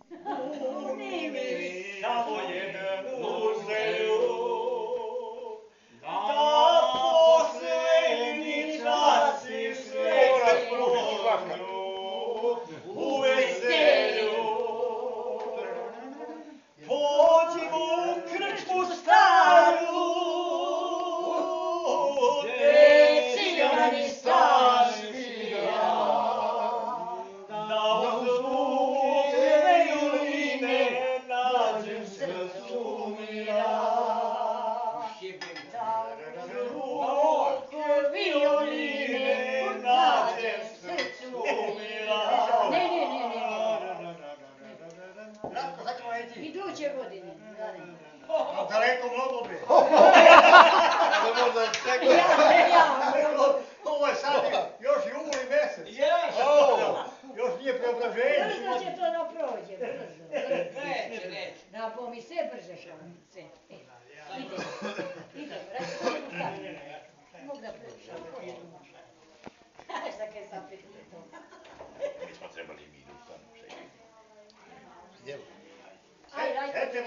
Unimi samo jednu želju, da poslednji čas i sreće prođu u veselju. Pođimo u krčmu staru, gde cigani staž svira, da uz zvuke violine nađem srcu mira. Da uz zvuke violine nađem srcu mira. Ratko, sad ćemo ići. Iduće godine. Daleko mnogo bi. Ne možda čekati. Ovo je sad još juli mesec. Još nije preobraženje. Brzo će to da prođe, brzo. Neće. Da pomi sve brže kao sve. Idemo, radimo. Mogu da pričam. Šta kaj sam pitao? Mi smo trebali mi da ustanu. Ajde,